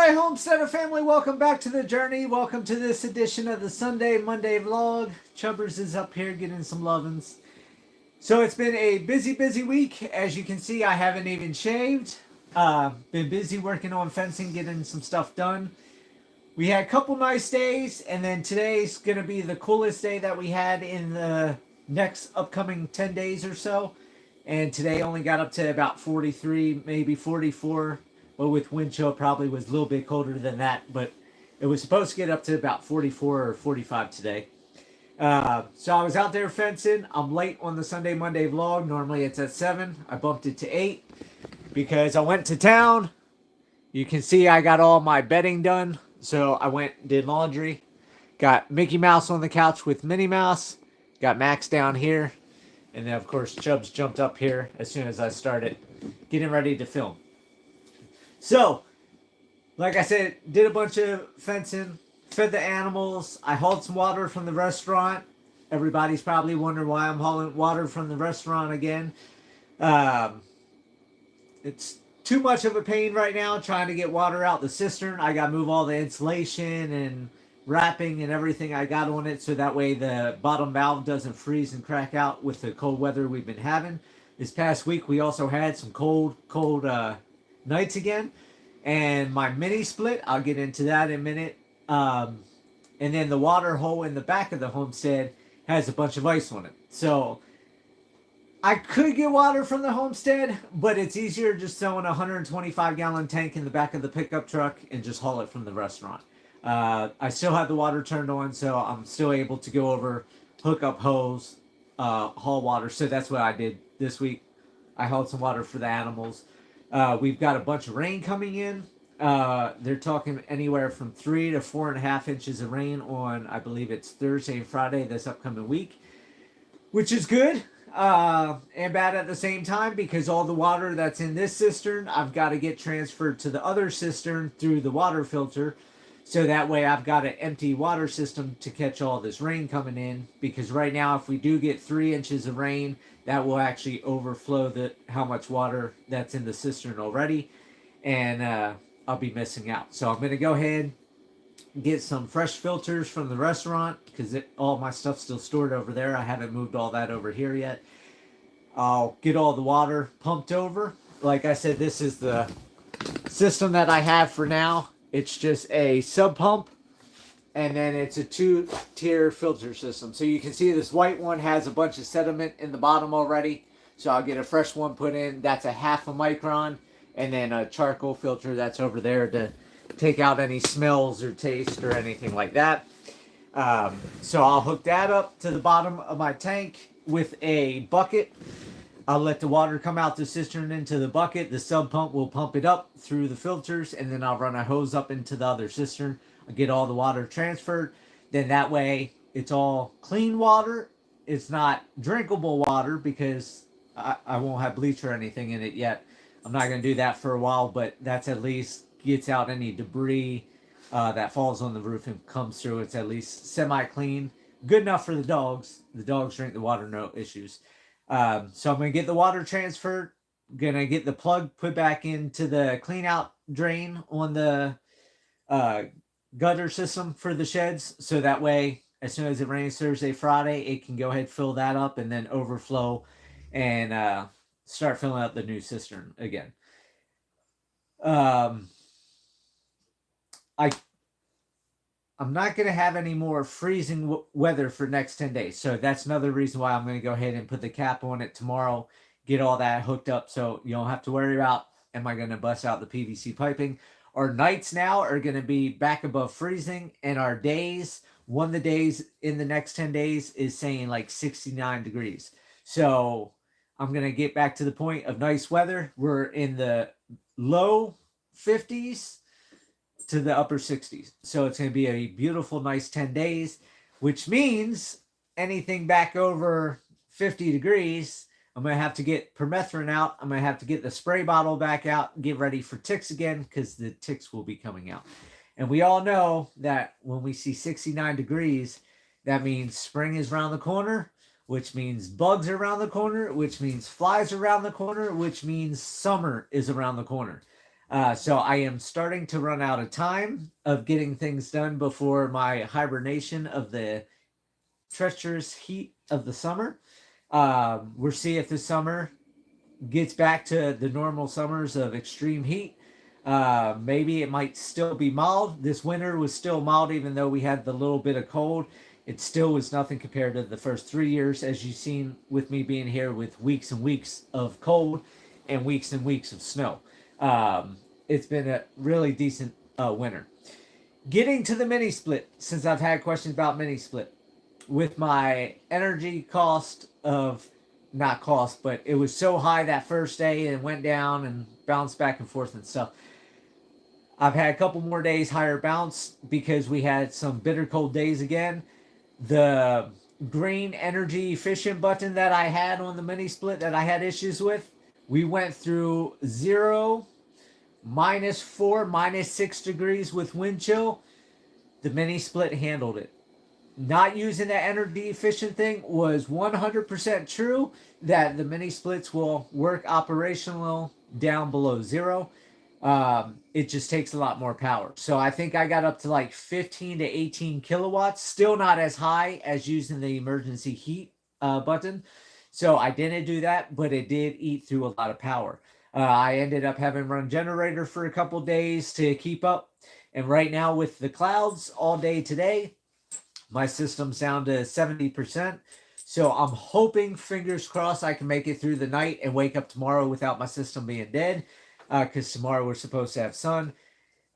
right, Homesteader family, welcome back to the journey. Welcome to this edition of the Monday vlog. Chubbers is up here getting some lovin's. So it's been a busy week. As you can see, I haven't even shaved. Been busy working on fencing, getting some stuff done. We had a couple nice days, and then today's going to be the coolest day that we had in the next upcoming 10 days or so. And today only got up to about 43, maybe 44. But with wind chill, probably was a little bit colder than that. But it was supposed to get up to about 44 or 45 today. So I was out there fencing. I'm late on the Monday vlog. Normally it's at 7. I bumped it to 8 because I went to town. You can see I got all my bedding done. So I went and did laundry. Got Mickey Mouse on the couch with Minnie Mouse. Got Max down here. And then, of course, Chubbs jumped up here as soon as I started getting ready to film. So, like I said, did a bunch of fencing, fed the animals. I hauled some water from the restaurant. Everybody's probably wondering why I'm hauling water from the restaurant again. It's too much of a pain right now trying to get water out the cistern. I got to move all the insulation and wrapping and everything I got on it so that way the bottom valve doesn't freeze and crack out with the cold weather we've been having. This past week we also had some cold nights again, and my mini split, I'll get into that in a minute. And then the water hole in the back of the homestead has a bunch of ice on it. So I could get water from the homestead, but it's easier just throwing a 125-gallon tank in the back of the pickup truck and just haul it from the restaurant. I still have the water turned on, so I'm still able to go over, hook up hose, haul water. So that's what I did this week. I hauled some water for the animals. We've got a bunch of rain coming in. They're talking anywhere from 3 to 4.5 inches of rain on, I believe it's Thursday and Friday this upcoming week, which is good and bad at the same time because all the water that's in this cistern, I've got to get transferred to the other cistern through the water filter. So that way I've got an empty water system to catch all this rain coming in. Because right now, if we do get 3 inches of rain, that will actually overflow how much water that's in the cistern already. And I'll be missing out. So I'm going to go ahead and get some fresh filters from the restaurant. Because all my stuff's still stored over there. I haven't moved all that over here yet. I'll get all the water pumped over. Like I said, this is the system that I have for now. It's just a sub pump, and then it's a 2-tier filter system. So you can see this white one has a bunch of sediment in the bottom already. So I'll get a fresh one put in. That's a 0.5 micron, and then a charcoal filter that's over there to take out any smells or taste or anything like that. So I'll hook that up to the bottom of my tank with a bucket. I'll let the water come out the cistern into the bucket. The sub pump will pump it up through the filters, and then I'll run a hose up into the other cistern. I'll get all the water transferred. Then that way it's all clean water. It's not drinkable water because I won't have bleach or anything in it yet. I'm not going to do that for a while, but that's at least gets out any debris that falls on the roof and comes through. It's at least semi-clean. Good enough for the dogs. The dogs drink the water, no issues. So I'm going to get the water transferred, going to get the plug put back into the clean out drain on the gutter system for the sheds. So that way, as soon as it rains Thursday, Friday, it can go ahead and fill that up and then overflow and start filling out the new cistern again. I'm not going to have any more freezing weather for next 10 days. So that's another reason why I'm going to go ahead and put the cap on it tomorrow, get all that hooked up so you don't have to worry about, am I going to bust out the PVC piping? Our nights now are going to be back above freezing, and our days, one of the days in the next 10 days is saying like 69 degrees. So I'm going to get back to the point of nice weather. We're in the low 50s to the upper 60s. So it's going to be a beautiful, nice 10 days, which means anything back over 50 degrees, I'm going to have to get permethrin out. I'm going to have to get the spray bottle back out and get ready for ticks again because the ticks will be coming out. And we all know that when we see 69 degrees, that means spring is around the corner, which means bugs are around the corner, which means flies are around the corner, which means summer is around the corner. So I am starting to run out of time of getting things done before my hibernation of the treacherous heat of the summer. We'll see if the summer gets back to the normal summers of extreme heat. Maybe it might still be mild. This winter was still mild, even though we had the little bit of cold. It still was nothing compared to the first 3 years, as you've seen with me being here with weeks and weeks of cold and weeks of snow. It's been a really decent winter. Getting to the mini split, since I've had questions about mini split, with my energy cost of not cost, but it was so high that first day and went down and bounced back and forth and stuff. I've had a couple more days higher bounce because we had some bitter cold days again. The green energy efficient button that I had on the mini split that I had issues with, we went through 0, -4, -6 degrees with wind chill. The mini split handled it. Not using the energy efficient thing was 100% true that the mini splits will work operational down below 0. It just takes a lot more power. So I think I got up to like 15 to 18 kilowatts. Still not as high as using the emergency heat button. So I didn't do that, but it did eat through a lot of power. I ended up having run generator for a couple days to keep up. And right now with the clouds all day today, my system's down to 70%. So I'm hoping, fingers crossed, I can make it through the night and wake up tomorrow without my system being dead. Because tomorrow we're supposed to have sun.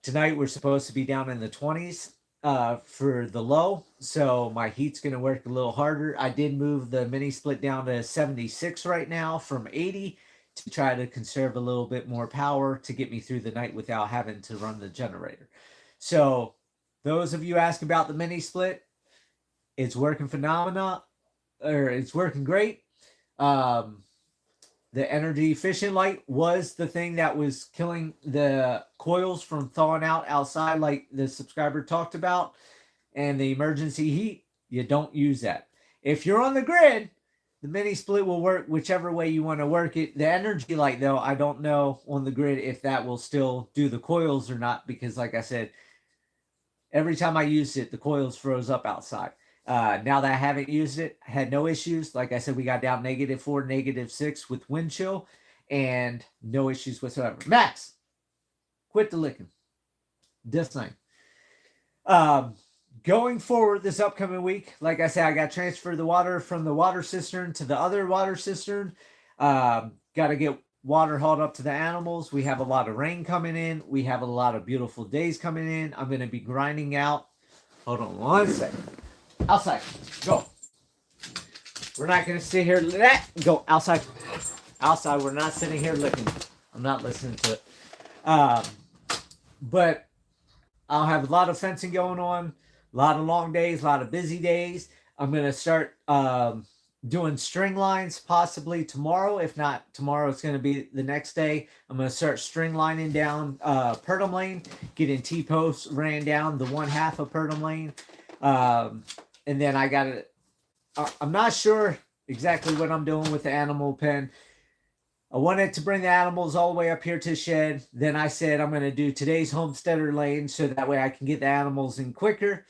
Tonight we're supposed to be down in the 20s for the low. So my heat's going to work a little harder. I did move the mini split down to 76 right now from 80 to try to conserve a little bit more power to get me through the night without having to run the generator. So those of you asking about the mini split, it's working it's working great. The energy efficient light was the thing that was killing the coils from thawing out outside, like the subscriber talked about. And the emergency heat, you don't use that. If you're on the grid, the mini split will work whichever way you want to work it. The energy light, though, I don't know on the grid if that will still do the coils or not, because like I said, every time I used it, the coils froze up outside. Now that I haven't used it, I had no issues. Like I said, we got down -4, -6 with wind chill and no issues whatsoever. Max, quit the licking. This thing. Going forward this upcoming week, like I said, I got to transfer the water from the water cistern to the other water cistern. Got to get water hauled up to the animals. We have a lot of rain coming in. We have a lot of beautiful days coming in. I'm going to be grinding out. Hold on one second. Outside. Go. We're not going to sit here. Go outside. Outside. We're not sitting here looking. I'm not listening to it. But I'll have a lot of fencing going on. A lot of long days. A lot of busy days. I'm going to start doing string lines possibly tomorrow. If not tomorrow, it's going to be the next day. I'm going to start string lining down Purdom Lane. Getting T-posts ran down the one half of Purdom Lane. And then I got it. I'm not sure exactly what I'm doing with the animal pen. I wanted to bring the animals all the way up here to the shed. Then I said I'm going to do today's Homesteader Lane so that way I can get the animals in quicker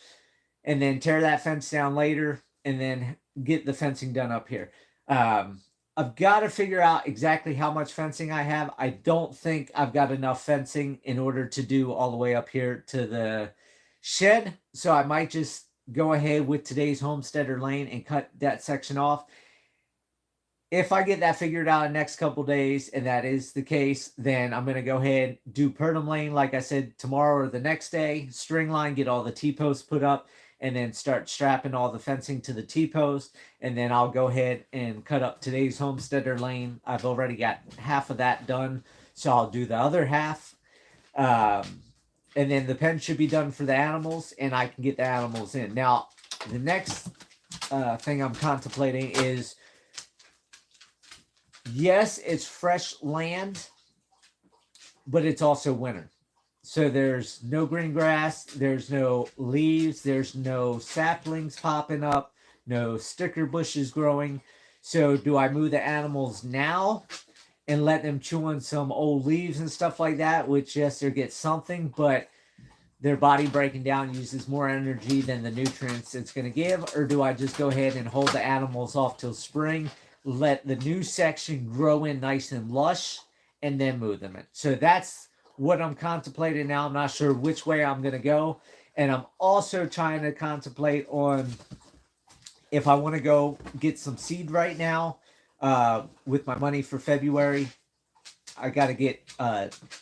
and then tear that fence down later and then get the fencing done up here. I've got to figure out exactly how much fencing I have. I don't think I've got enough fencing in order to do all the way up here to the shed. So I might just go ahead with today's Homesteader Lane and cut that section off. If I get that figured out in the next couple days, and that is the case, then I'm going to go ahead, do Purdom Lane, like I said, tomorrow or the next day, string line, get all the T-posts put up, and then start strapping all the fencing to the T-post, and then I'll go ahead and cut up today's Homesteader Lane. I've already got half of that done, so I'll do the other half. And then the pen should be done for the animals, and I can get the animals in. Now, the next thing I'm contemplating is, yes, it's fresh land, but it's also winter. So there's no green grass, there's no leaves, there's no saplings popping up, no sticker bushes growing. So do I move the animals now and let them chew on some old leaves and stuff like that, which yes, they get something, but their body breaking down uses more energy than the nutrients it's going to give? Or do I just go ahead and hold the animals off till spring, let the new section grow in nice and lush, and then move them in? So that's what I'm contemplating now. I'm not sure which way I'm going to go. And I'm also trying to contemplate on if I want to go get some seed right now with my money for February. I got to get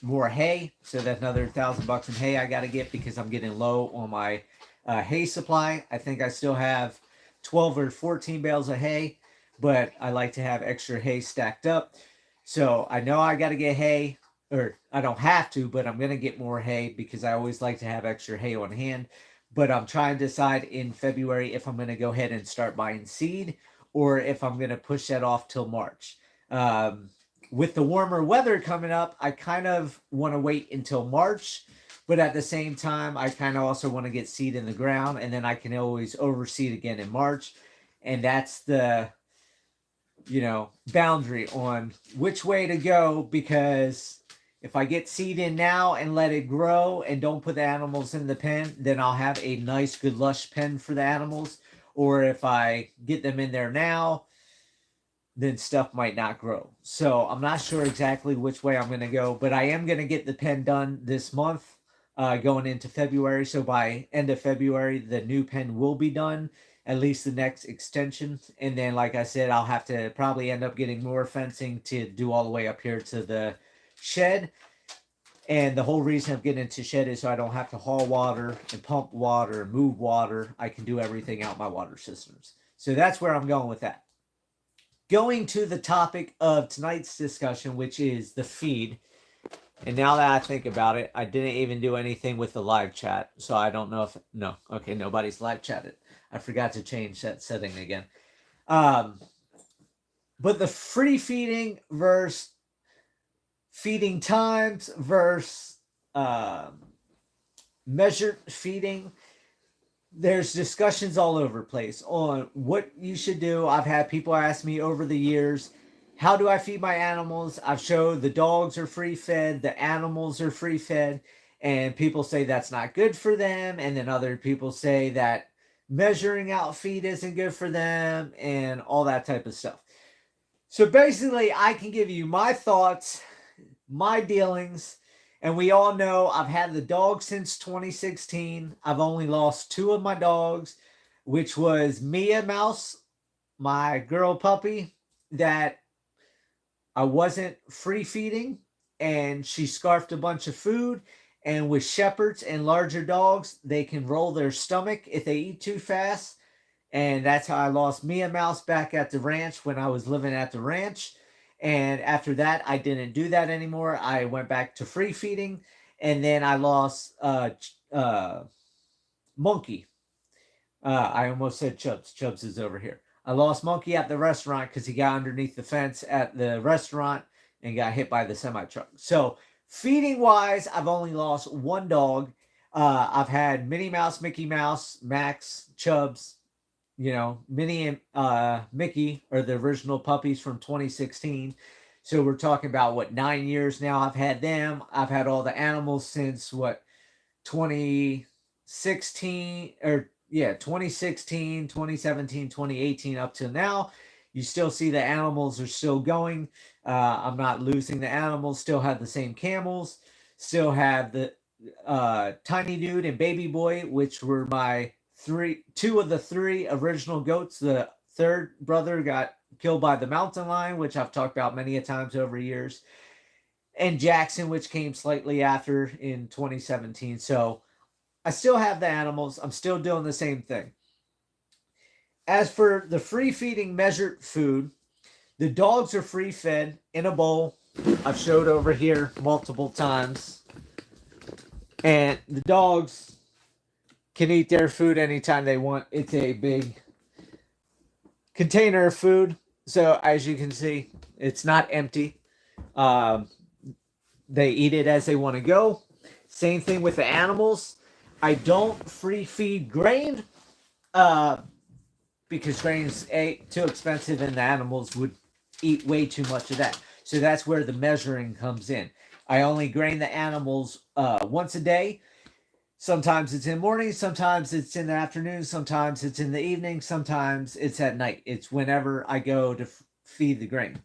more hay. So that's another $1,000 in hay I got to get because I'm getting low on my hay supply. I think I still have 12 or 14 bales of hay, but I like to have extra hay stacked up. So I know I got to get hay, or I don't have to, but I'm going to get more hay because I always like to have extra hay on hand. But I'm trying to decide in February if I'm going to go ahead and start buying seed or if I'm going to push that off till March. With the warmer weather coming up, I kind of want to wait until March, but at the same time, I kind of also want to get seed in the ground, and then I can always overseed again in March. And that's the, boundary on which way to go, because if I get seed in now and let it grow and don't put the animals in the pen, then I'll have a nice, good, lush pen for the animals. Or if I get them in there now, then stuff might not grow. So I'm not sure exactly which way I'm going to go, but I am going to get the pen done this month, going into February. So by end of February, the new pen will be done, at least the next extension. And then, like I said, I'll have to probably end up getting more fencing to do all the way up here to the shed. And the whole reason I'm getting into shed is so I don't have to haul water and pump water and move water. I can do everything out my water systems. So that's where I'm going with that. Going to the topic of tonight's discussion, which is the feed. And now that I think about it, I didn't even do anything with the live chat. So I don't know if, no, okay, nobody's live chatted. I forgot to change that setting again. But the free feeding versus feeding times versus measured feeding, there's discussions all over the place on what you should do. I've had people ask me over the years, how do I feed my animals? I've showed the dogs are free fed, the animals are free fed, and people say that's not good for them. And then other people say that measuring out feed isn't good for them and all that type of stuff. So basically, I can give you my thoughts, my dealings. And we all know I've had the dog since 2016. I've only lost 2 of my dogs, which was Mia Mouse, my girl puppy, that I wasn't free feeding, and she scarfed a bunch of food. And with shepherds and larger dogs, they can roll their stomach if they eat too fast. And that's how I lost Mia Mouse back at the ranch when I was living at the ranch. And after that, I didn't do that anymore. I went back to free feeding. And then I lost Monkey. I almost said Chubbs. Chubbs is over here. I lost Monkey at the restaurant because he got underneath the fence at the restaurant and got hit by the semi-truck. So feeding wise, I've only lost 1 dog. I've had Minnie Mouse, Mickey Mouse, Max, Chubbs. Minnie and Mickey are the original puppies from 2016. So we're talking about 9 years now I've had them. I've had all the animals since 2016 2016, 2017, 2018 up till now. You still see the animals are still going. I'm not losing the animals. Still have the same camels. Still have the Tiny Dude and Baby Boy, which were my 2 of the 3 original goats. The third brother got killed by the mountain lion, which I've talked about many a times over years, and Jackson, which came slightly after in 2017. So I still have the animals. I'm still doing the same thing. As for the free feeding measured food, the dogs are free fed in a bowl. I've showed over here multiple times, and the dogs can eat their food anytime they want. It's a big container of food. So as you can see, it's not empty. They eat it as they want to go. Same thing with the animals. I don't free feed grain because grain is too expensive and the animals would eat way too much of that. So So that's where the measuring comes in. I only grain the animals once a day. Sometimes it's in the morning, sometimes it's in the afternoon, sometimes it's in the evening, sometimes it's at night. It's whenever I go to feed the grain.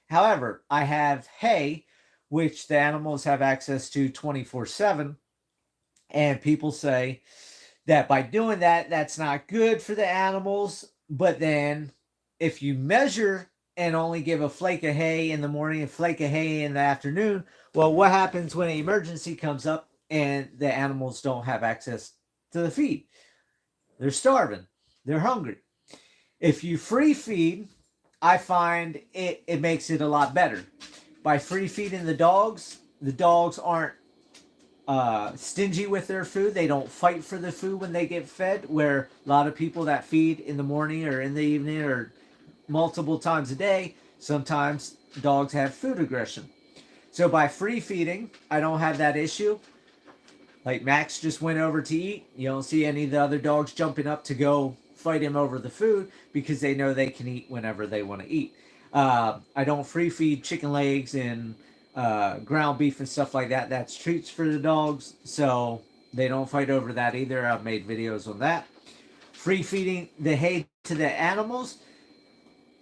However, I have hay, which the animals have access to 24/7. And people say that by doing that, that's not good for the animals. But then if you measure and only give a flake of hay in the morning and flake of hay in the afternoon, well, what happens when an emergency comes up and the animals don't have access to the feed? They're starving. They're hungry. If you free feed, I find it makes it a lot better. By free feeding the dogs aren't stingy with their food. They don't fight for the food when they get fed, where a lot of people that feed in the morning or in the evening or multiple times a day, sometimes dogs have food aggression. So by free feeding, I don't have that issue. Like Max just went over to eat. You don't see any of the other dogs jumping up to go fight him over the food because they know they can eat whenever they want to eat. I don't free feed chicken legs and ground beef and stuff like that. That's treats for the dogs, so they don't fight over that either. I've made videos on that. Free feeding the hay to the animals.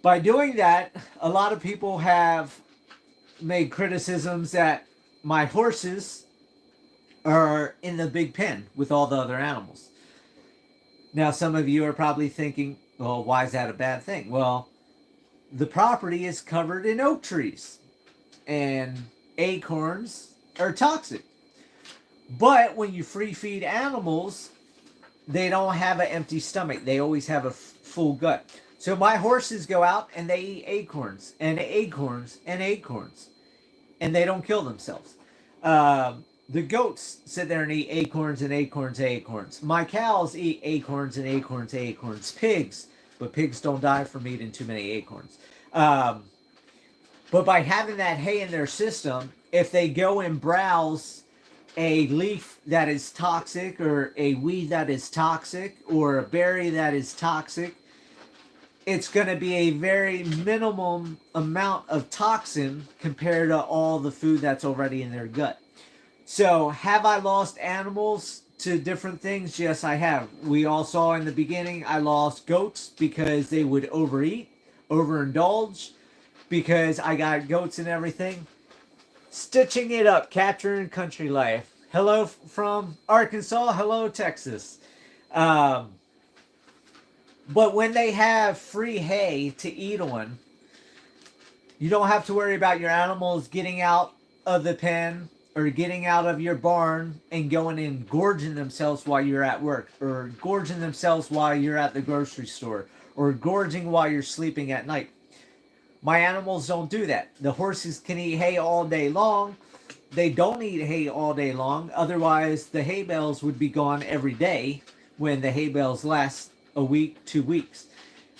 By doing that, a lot of people have made criticisms that my horses are in the big pen with all the other animals. Now, some of you are probably thinking, well, why is that a bad thing? Well, the property is covered in oak trees, and acorns are toxic. But when you free feed animals, they don't have an empty stomach. They always have a full gut. So my horses go out and they eat acorns and acorns and acorns, and they don't kill themselves. The goats sit there and eat acorns and acorns and acorns. My cows eat acorns and acorns and acorns. Pigs, but pigs don't die from eating too many acorns. But by having that hay in their system, if they go and browse a leaf that is toxic or a weed that is toxic or a berry that is toxic, it's going to be a very minimum amount of toxin compared to all the food that's already in their gut. So have I lost animals to different things? Yes, I have. We all saw in the beginning, I lost goats because they would overeat, overindulge, because I got goats and everything. Stitching it up, capturing country life. Hello from Arkansas. Hello, Texas. But when they have free hay to eat on, you don't have to worry about your animals getting out of the pen or getting out of your barn and going and gorging themselves while you're at work, or gorging themselves while you're at the grocery store, or gorging while you're sleeping at night. My animals don't do that. The horses can eat hay all day long. They don't eat hay all day long. Otherwise, the hay bales would be gone every day when the hay bales last a week, 2 weeks.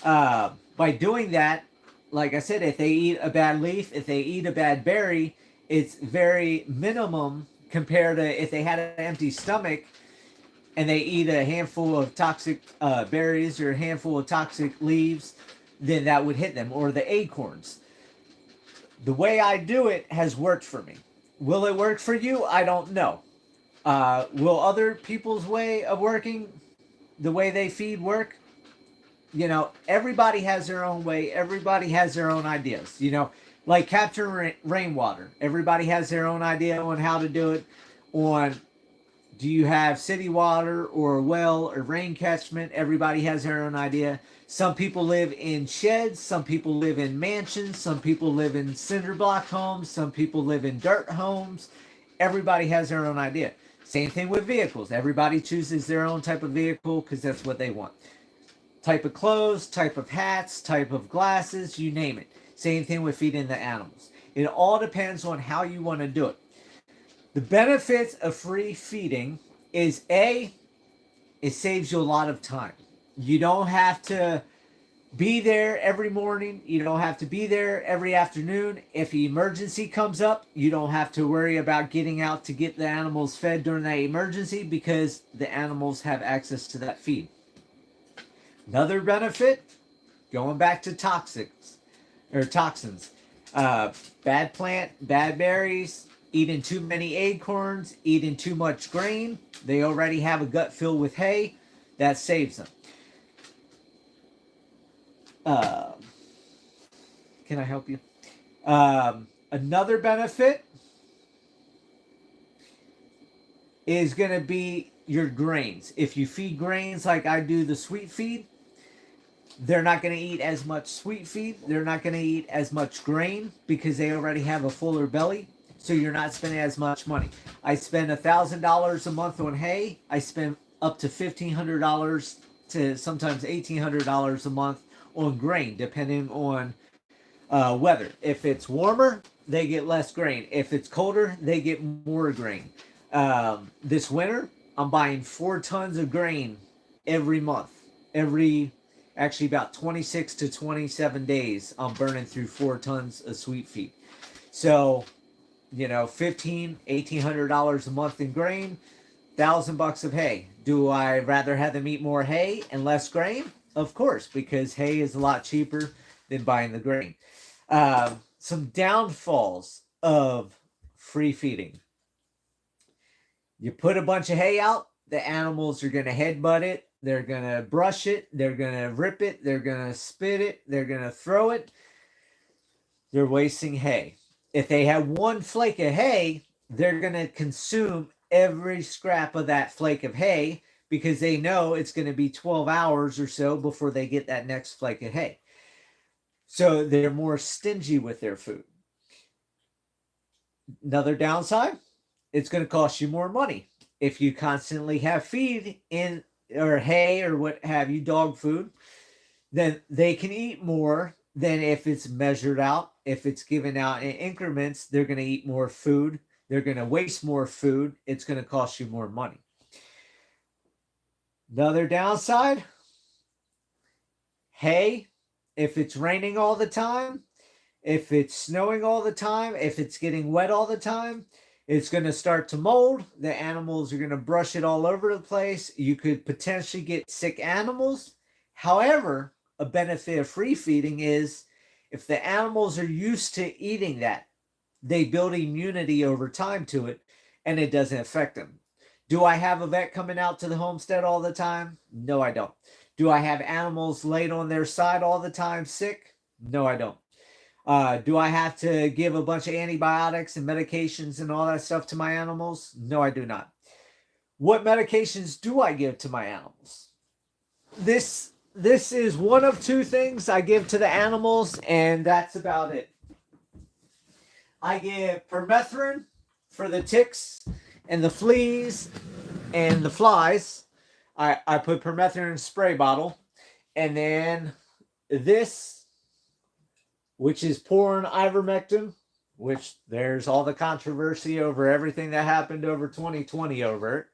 By doing that, like I said, if they eat a bad leaf, if they eat a bad berry, it's very minimum compared to if they had an empty stomach and they eat a handful of toxic berries or a handful of toxic leaves, then that would hit them, or the acorns. The way I do it has worked for me. Will it work for you? I don't know. Will other people's way of working, the way they feed, work? You know, everybody has their own way. Everybody has their own ideas. You know, like capturing rainwater. Everybody has their own idea on how to do it. On, do you have city water or a well or rain catchment? Everybody has their own idea. Some people live in sheds. Some people live in mansions. Some people live in cinder block homes. Some people live in dirt homes. Everybody has their own idea. Same thing with vehicles. Everybody chooses their own type of vehicle because that's what they want. Type of clothes, type of hats, type of glasses, you name it. Same thing with feeding the animals. It all depends on how you want to do it. The benefits of free feeding is A, it saves you a lot of time. You don't have to be there every morning. You don't have to be there every afternoon. If an emergency comes up, you don't have to worry about getting out to get the animals fed during that emergency because the animals have access to that feed. Another benefit, going back to toxins. Bad plant, bad berries, eating too many acorns, eating too much grain. They already have a gut filled with hay. That saves them. Uh, can I help you? Another benefit is going to be your grains. If you feed grains like I do the sweet feed, they're not going to eat as much sweet feed. They're not going to eat as much grain because they already have a fuller belly. So you're not spending as much money. I spend $1,000 a month on hay. I spend up to $1,500 to sometimes $1,800 a month on grain, depending on weather. If it's warmer, they get less grain. If it's colder, they get more grain. This winter, I'm buying 4 tons of grain every month. Actually about 26 to 27 days, I'm burning through 4 tons of sweet feed. So, $1,800 a month in grain, $1,000 of hay. Do I rather have them eat more hay and less grain? Of course, because hay is a lot cheaper than buying the grain. Some downfalls of free feeding. You put a bunch of hay out, the animals are going to headbutt it, they're going to brush it, they're going to rip it, they're going to spit it, they're going to throw it. They're wasting hay. If they have one flake of hay, they're going to consume every scrap of that flake of hay because they know it's going to be 12 hours or so before they get that next flake of hay. So they're more stingy with their food. Another downside, it's going to cost you more money. If you constantly have feed in or hay or what have you, dog food, then they can eat more than if it's measured out. If it's given out in increments, they're going to eat more food. They're going to waste more food. It's going to cost you more money. Another downside, hay, if it's raining all the time, if it's snowing all the time, if it's getting wet all the time, it's going to start to mold. The animals are going to brush it all over the place. You could potentially get sick animals. However, a benefit of free feeding is if the animals are used to eating that, they build immunity over time to it, and it doesn't affect them. Do I have a vet coming out to the homestead all the time? No, I don't. Do I have animals laid on their side all the time sick? No, I don't. Do I have to give a bunch of antibiotics and medications and all that stuff to my animals? No, I do not. What medications do I give to my animals? This is one of 2 things I give to the animals, and that's about it. I give permethrin for the ticks and the fleas and the flies. I put permethrin in a spray bottle, and then this, which is pouring ivermectin, which there's all the controversy over everything that happened over 2020 over it.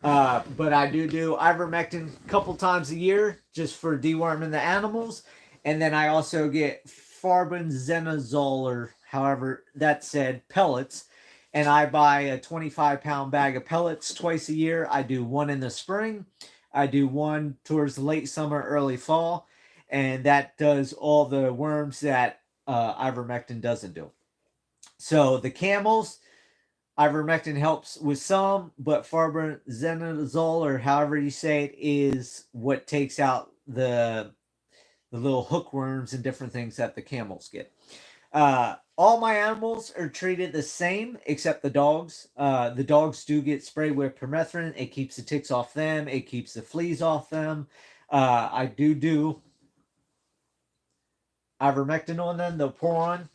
But I do ivermectin a couple times a year just for deworming the animals. And then I also get farbinzenazole, or however that's said, pellets. And I buy a 25-pound bag of pellets twice a year. I do one in the spring. I do one towards the late summer, early fall. And that does all the worms that ivermectin doesn't do. So the camels, ivermectin helps with some, but farbinzenazole, or however you say it, is what takes out the little hookworms and different things that the camels get. All my animals are treated the same except the dogs. The dogs do get sprayed with permethrin. It keeps the ticks off them. It keeps the fleas off them. I do ivermectin on them. They'll pour on.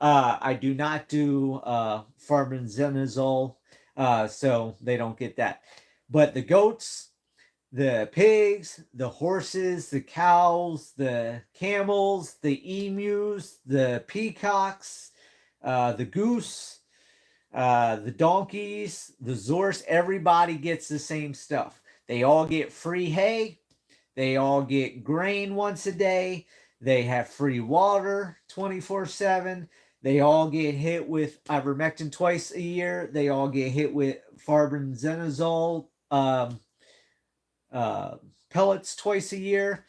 I do not do farbinzenazole, so they don't get that. But the goats, the pigs, the horses, the cows, the camels, the emus, the peacocks, the goose, the donkeys, the zorse, everybody gets the same stuff. They all get free hay. They all get grain once a day. They have free water 24/7. They all get hit with ivermectin twice a year. They all get hit with farbinzenazole pellets twice a year.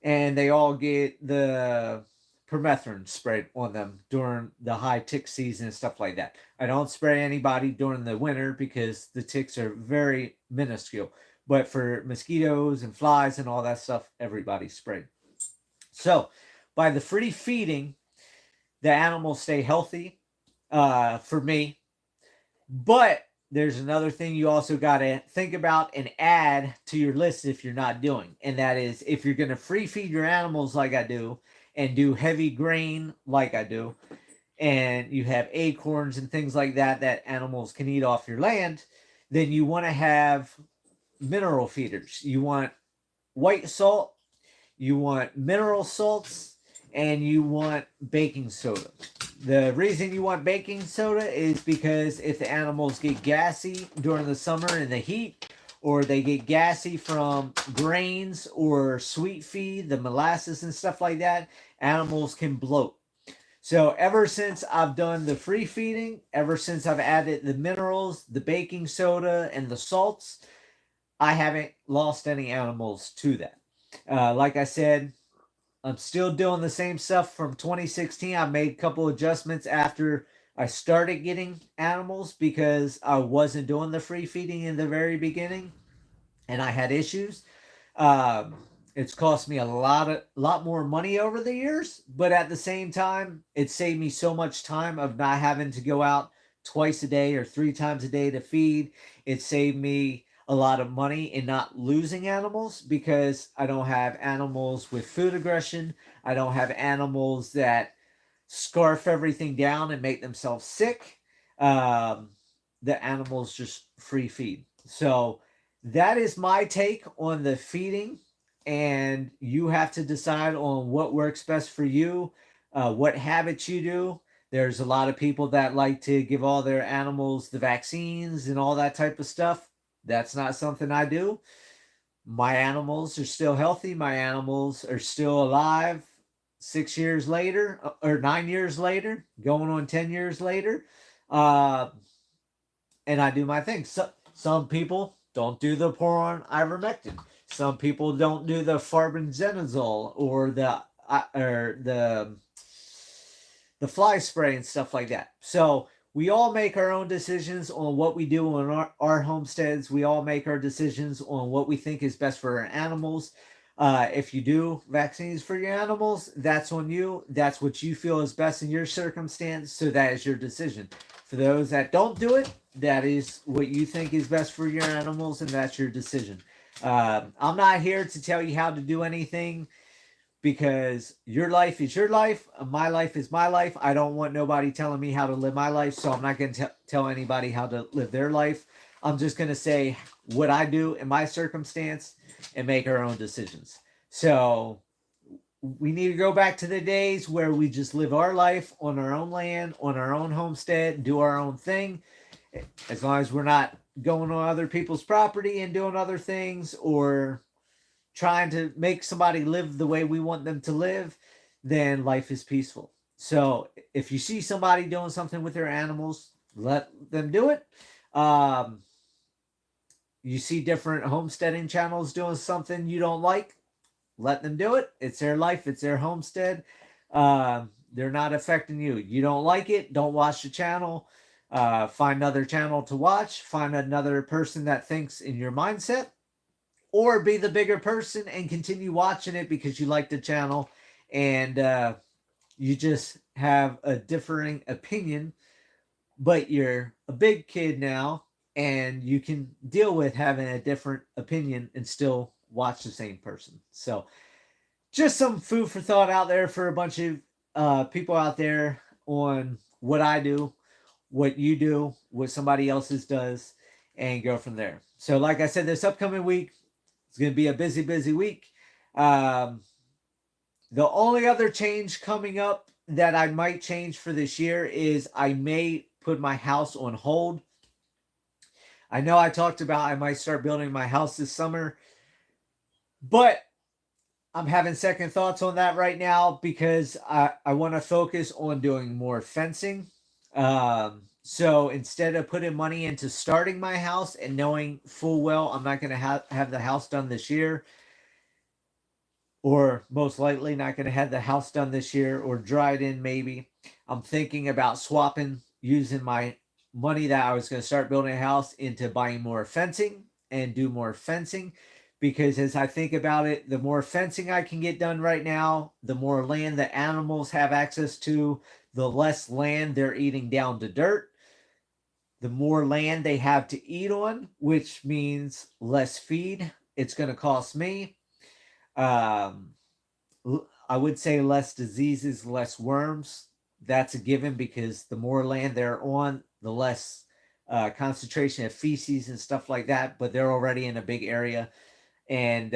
And they all get the permethrin sprayed on them during the high tick season and stuff like that. I don't spray anybody during the winter because the ticks are very minuscule. But for mosquitoes and flies and all that stuff, everybody's sprayed. So by the free feeding, the animals stay healthy for me. But there's another thing you also got to think about and add to your list if you're not doing. And that is, if you're going to free feed your animals like I do and do heavy grain like I do, and you have acorns and things like that that animals can eat off your land, then you want to have mineral feeders. You want white salt, you want mineral salts, and you want baking soda. The reason you want baking soda is because if the animals get gassy during the summer in the heat, or they get gassy from grains or sweet feed, the molasses and stuff like that, animals can bloat. So ever since I've done the free feeding, ever since I've added the minerals, the baking soda, and the salts, I haven't lost any animals to that. Like I said, I'm still doing the same stuff from 2016. I made a couple adjustments after I started getting animals because I wasn't doing the free feeding in the very beginning, and I had issues. It's cost me a lot more money over the years, but at the same time, it saved me so much time of not having to go out twice a day or 3 times a day to feed. It saved me a lot of money in not losing animals because I don't have animals with food aggression. I don't have animals that scarf everything down and make themselves sick. The animals just free feed. So that is my take on the feeding, and you have to decide on what works best for you, what habits you do. There's a lot of people that like to give all their animals the vaccines and all that type of stuff. That's not something I do. My animals are still healthy. My animals are still alive 6 years later, or 9 years later, going on 10 years later. And I do my thing. So, some people don't do the poron ivermectin. Some people don't do the farbenzenazole or the fly spray and stuff like that. So we all make our own decisions on what we do on our homesteads. We all make our decisions on what we think is best for our animals. If you do vaccines for your animals, that's on you. That's what you feel is best in your circumstance. So that is your decision. For those that don't do it, that is what you think is best for your animals, and that's your decision. I'm not here to tell you how to do anything, because your life is your life. My life is my life. I don't want nobody telling me how to live my life, so I'm not going to tell anybody how to live their life. I'm just going to say what I do in my circumstance and make our own decisions. So we need to go back to the days where we just live our life on our own land, on our own homestead, do our own thing. As long as we're not going on other people's property and doing other things, or trying to make somebody live the way we want them to live, then life is peaceful. So if you see somebody doing something with their animals, let them do it. You see different homesteading channels doing something you don't like, let them do it. It's their life. It's their homestead. They're not affecting you. You don't like it, don't watch the channel. Find another channel to watch. Find another person that thinks in your mindset. Or be the bigger person and continue watching it because you like the channel and you just have a differing opinion, but you're a big kid now and you can deal with having a different opinion and still watch the same person. So just some food for thought out there for a bunch of people out there on what I do, what you do, what somebody else's does, and go from there. So like I said, this upcoming week, it's going to be a busy week. The only other change coming up that I might change for this year is I may put my house on hold. I know I talked about I might start building my house this summer, but I'm having second thoughts on that right now because I want to focus on doing more fencing. So instead of putting money into starting my house and knowing full well I'm not going to have the house done this year, or most likely not going to have the house done this year or dried in maybe. I'm thinking about swapping, using my money that I was going to start building a house into buying more fencing and do more fencing, because as I think about it, the more fencing I can get done right now, the more land the animals have access to, the less land they're eating down to dirt, the more land they have to eat on, which means less feed. It's going to cost me. Um, I would say less diseases, less worms. That's a given, because the more land they're on, the less concentration of feces and stuff like that. But they're already in a big area, and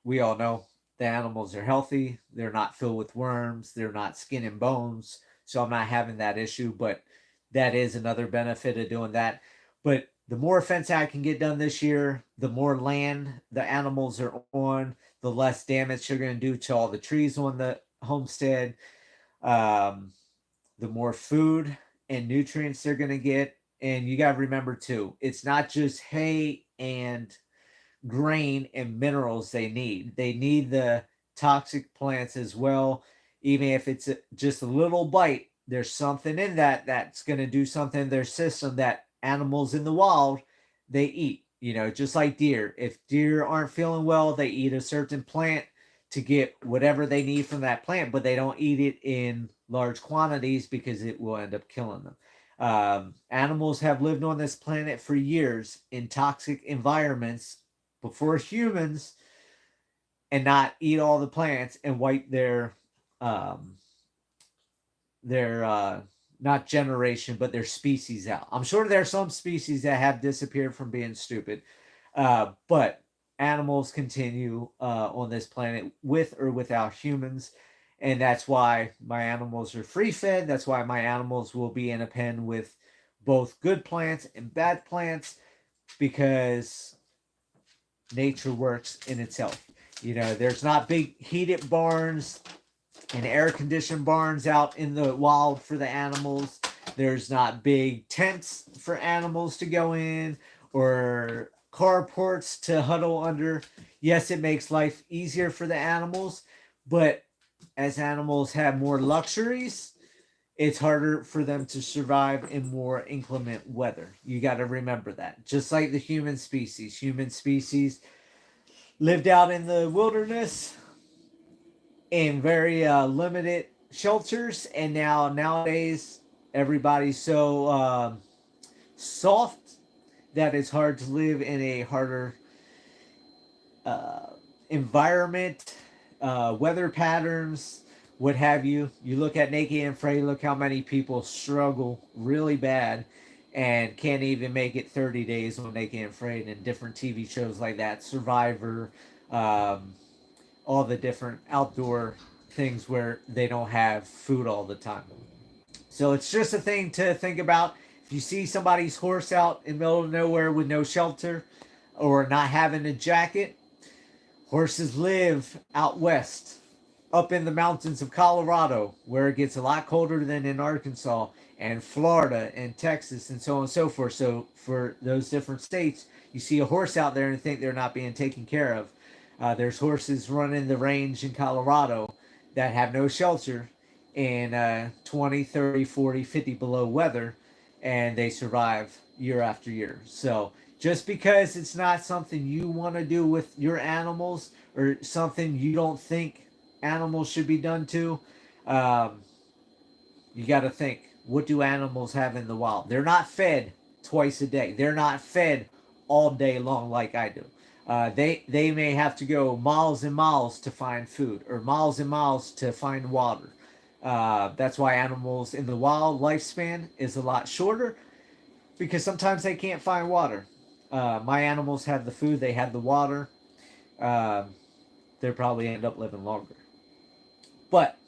we all know the animals are healthy. They're not filled with worms. They're not skin and bones. So I'm not having that issue. But that is another benefit of doing that. But the more fencing I can get done this year, the more land the animals are on, the less damage they're going to do to all the trees on the homestead, um, the more food and nutrients they're going to get. And you got to remember too, it's not just hay and grain and minerals they need. They need the toxic plants as well. Even if it's just a little bite, there's something in that that's going to do something in their system that animals in the wild they eat. Just like deer. If deer aren't feeling well, they eat a certain plant to get whatever they need from that plant, but they don't eat it in large quantities because it will end up killing them. Animals have lived on this planet for years in toxic environments before humans, and not eat all the plants and wipe um their not generation but their species out. I'm sure there are some species that have disappeared from being stupid, but animals continue on this planet with or without humans, and that's why my animals are free fed. That's why my animals will be in a pen with both good plants and bad plants, because nature works in itself. There's not big heated barns and air conditioned barns out in the wild for the animals. There's not big tents for animals to go in or carports to huddle under. Yes, it makes life easier for the animals, but as animals have more luxuries, it's harder for them to survive in more inclement weather. You got to remember that. Just like the human species. Human species lived out in the wilderness in very limited shelters, and nowadays everybody's so soft that it's hard to live in a harder uh, environment, weather patterns, what have you. You look at Naked and Afraid, look how many people struggle really bad and can't even make it 30 days on Naked and Afraid, and different TV shows like that, Survivor, um, all the different outdoor things where they don't have food all the time. So it's just a thing to think about. If you see somebody's horse out in the middle of nowhere with no shelter or not having a jacket, horses live out west, up in the mountains of Colorado, where it gets a lot colder than in Arkansas and Florida and Texas and so on and so forth. So for those different states, you see a horse out there and think they're not being taken care of. There's horses running the range in Colorado that have no shelter in 20, 30, 40, 50 below weather, and they survive year after year. So just because it's not something you want to do with your animals, or something you don't think animals should be done to, um, you got to think, what do animals have in the wild? They're not fed twice a day. They're not fed all day long like I do. They may have to go miles and miles to find food, or miles and miles to find water. That's why animals in the wild lifespan is a lot shorter, because sometimes they can't find water. My animals have the food, they have the water. Uh, they probably end up living longer. But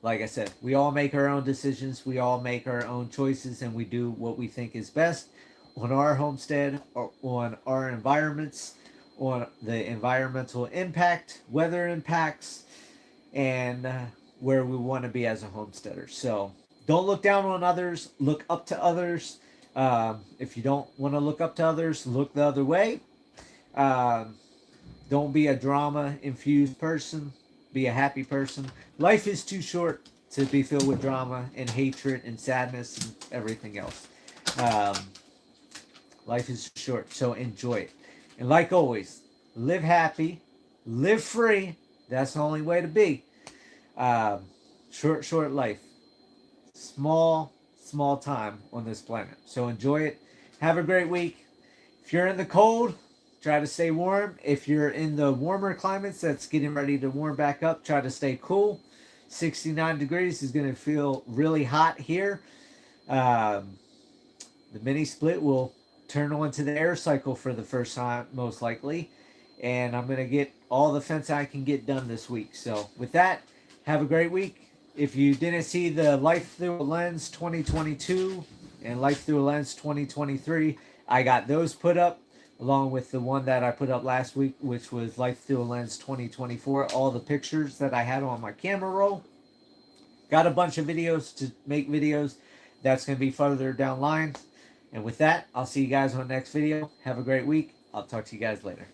like I said, we all make our own decisions, we all make our own choices, and we do what we think is best on our homestead, or on our environments, on the environmental impact, weather impacts, and where we want to be as a homesteader. So don't look down on others, look up to others. If you don't want to look up to others, look the other way. Um, Don't be a drama-infused person. Be a happy person. Life is too short to be filled with drama and hatred and sadness and everything else. Um, Life is short, so enjoy it. And like always, live happy, live free. That's the only way to be. Um, short life. Small time on this planet. So enjoy it. Have a great week. If you're in the cold, try to stay warm. If you're in the warmer climates that's getting ready to warm back up, try to stay cool. 69 degrees is going to feel really hot here. Um, the mini split will turn on to the air cycle for the first time, most likely. And I'm going to get all the fence I can get done this week. So with that, have a great week. If you didn't see the Life Through a Lens 2022 and Life Through a Lens 2023, I got those put up along with the one that I put up last week, which was Life Through a Lens 2024. All the pictures that I had on my camera roll. Got a bunch of videos to make videos. That's going to be further down line. And with that, I'll see you guys on the next video. Have a great week. I'll talk to you guys later.